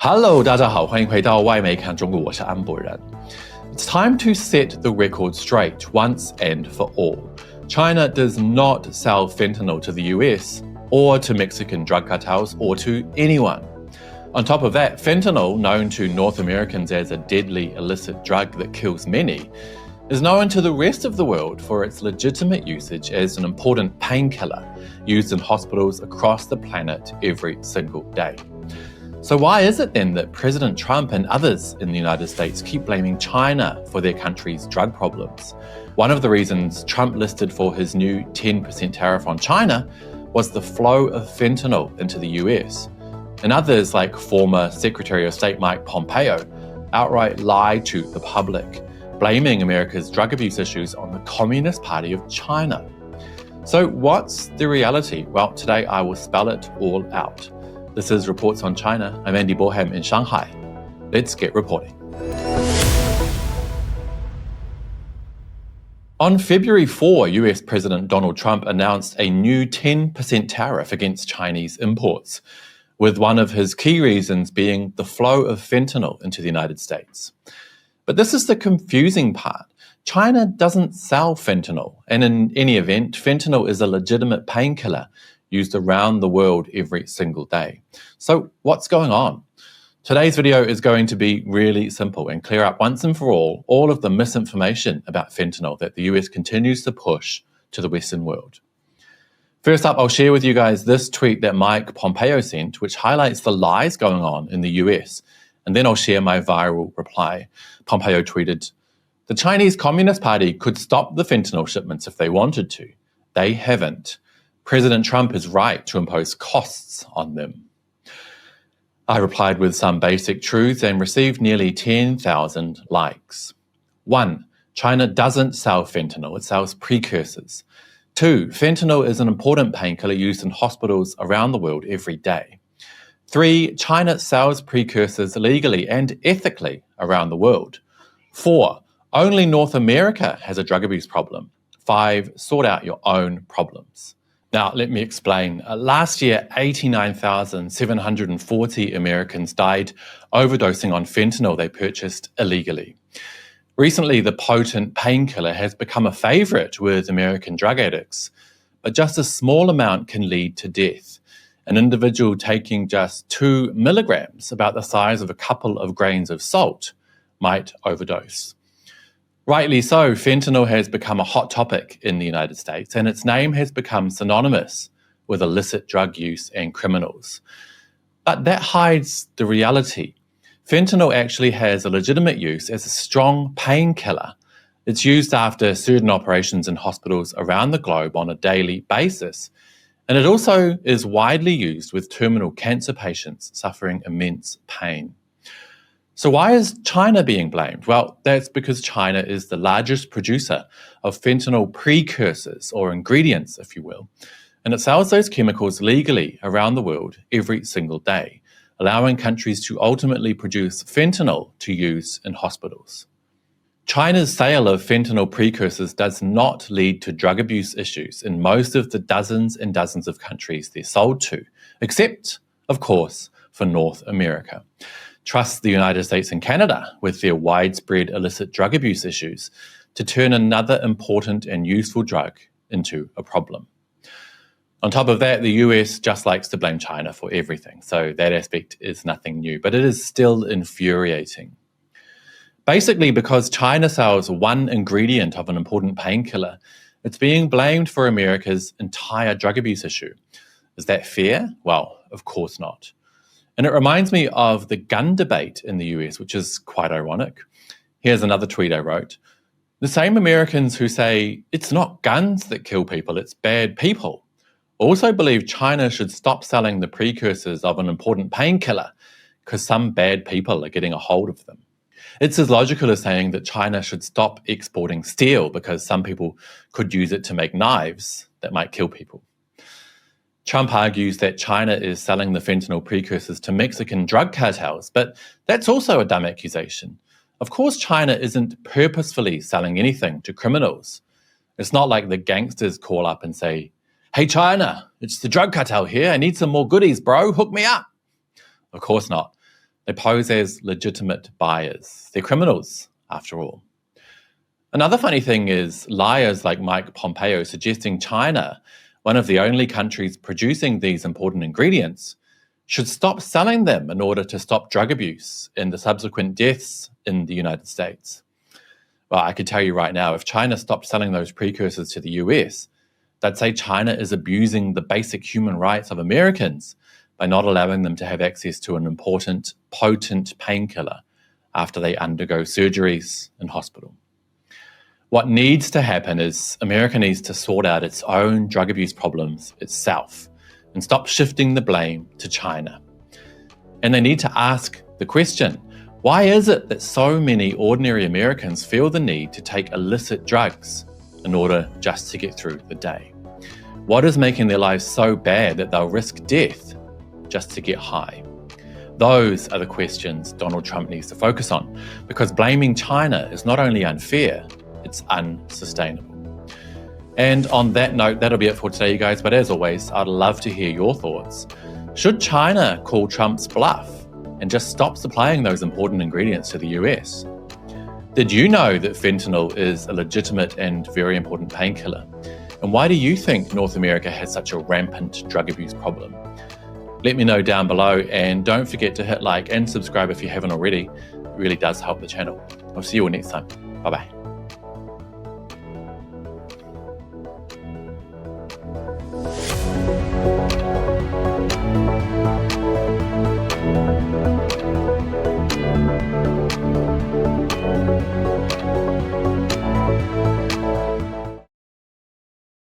Hello， 大家好，欢迎回到外媒看中国，我是安博人。It's time to set the record straight once and for all. China does not sell fentanyl to the US or to Mexican drug cartels or to anyone. On top of that, fentanyl, known to North Americans as a deadly illicit drug that kills many, is known to the rest of the world for its legitimate usage as an important painkiller used in hospitals across the planet every single day. So why is it then that President Trump and others in the United States keep blaming China for their country's drug problems? One of the reasons Trump listed for his new 10% tariff on China was the flow of fentanyl into the US. And others, like former Secretary of State Mike Pompeo, outright lied to the public, blaming America's drug abuse issues on the Communist Party of China. So what's the reality? Well, today I will spell it all out. This is Reports on China. I'm Andy Borham in Shanghai. Let's get reporting. On February 4, US President Donald Trump announced a new 10% tariff against Chinese imports, with one of his key reasons being the flow of fentanyl into the United States. But this is the confusing part. China doesn't sell fentanyl, and in any event, fentanyl is a legitimate painkiller used around the world every single day. So what's going on? Today's video is going to be really simple and clear up once and for all of the misinformation about fentanyl that the US continues to push to the Western world. First up, I'll share with you guys this tweet that Mike Pompeo sent, which highlights the lies going on in the US. And then I'll share my viral reply. Pompeo tweeted, "The Chinese Communist Party could stop the fentanyl shipments if they wanted to. They haven't. President Trump is right to impose costs on them." I replied with some basic truths and received nearly 10,000 likes. 1. China doesn't sell fentanyl, it sells precursors. 2. Fentanyl is an important painkiller used in hospitals around the world every day. 3. China sells precursors legally and ethically around the world. 4. Only North America has a drug abuse problem. 5. Sort out your own problems. Now, let me explain. Last year, 89,740 Americans died overdosing on fentanyl they purchased illegally. Recently, the potent painkiller has become a favorite with American drug addicts, but just a small amount can lead to death. An individual taking just 2 milligrams, about the size of a couple of grains of salt, might overdose. Rightly so, fentanyl has become a hot topic in the United States, and its name has become synonymous with illicit drug use and criminals. But that hides the reality. Fentanyl actually has a legitimate use as a strong painkiller. It's used after certain operations in hospitals around the globe on a daily basis, and it also is widely used with terminal cancer patients suffering immense pain. So why is China being blamed? Well, that's because China is the largest producer of fentanyl precursors, or ingredients, if you will, and it sells those chemicals legally around the world every single day, allowing countries to ultimately produce fentanyl to use in hospitals. China's sale of fentanyl precursors does not lead to drug abuse issues in most of the dozens and dozens of countries they're sold to, except, of course, for North America. Trust the United States and Canada with their widespread illicit drug abuse issues to turn another important and useful drug into a problem. On top of that, the US just likes to blame China for everything, so that aspect is nothing new, but it is still infuriating. Basically, because China sells one ingredient of an important painkiller, it's being blamed for America's entire drug abuse issue. Is that fair? Well, of course not. And it reminds me of the gun debate in the US, which is quite ironic. Here's another tweet I wrote. The same Americans who say it's not guns that kill people, it's bad people, also believe China should stop selling the precursors of an important painkiller because some bad people are getting a hold of them. It's as logical as saying that China should stop exporting steel because some people could use it to make knives that might kill people. Trump argues that China is selling the fentanyl precursors to Mexican drug cartels, but that's also a dumb accusation. Of course, China isn't purposefully selling anything to criminals. It's not like the gangsters call up and say, "Hey China, it's the drug cartel here. I need some more goodies, bro. Hook me up." Of course not. They pose as legitimate buyers. They're criminals, after all. Another funny thing is liars like Mike Pompeo suggesting China, one of the only countries producing these important ingredients, should stop selling them in order to stop drug abuse and the subsequent deaths in the United States. Well, I could tell you right now, if China stopped selling those precursors to the US, they'd say China is abusing the basic human rights of Americans by not allowing them to have access to an important, potent painkiller after they undergo surgeries in hospital. What needs to happen is America needs to sort out its own drug abuse problems itself and stop shifting the blame to China. And they need to ask the question, why is it that so many ordinary Americans feel the need to take illicit drugs in order just to get through the day? What is making their lives so bad that they'll risk death just to get high? Those are the questions Donald Trump needs to focus on, because blaming China is not only unfair, it's unsustainable. And on that note, that'll be it for today, you guys. But as always, I'd love to hear your thoughts. Should China call Trump's bluff and just stop supplying those important ingredients to the US? Did you know that fentanyl is a legitimate and very important painkiller? And why do you think North America has such a rampant drug abuse problem? Let me know down below, and don't forget to hit like and subscribe if you haven't already. It really does help the channel. I'll see you all next time. Bye-bye.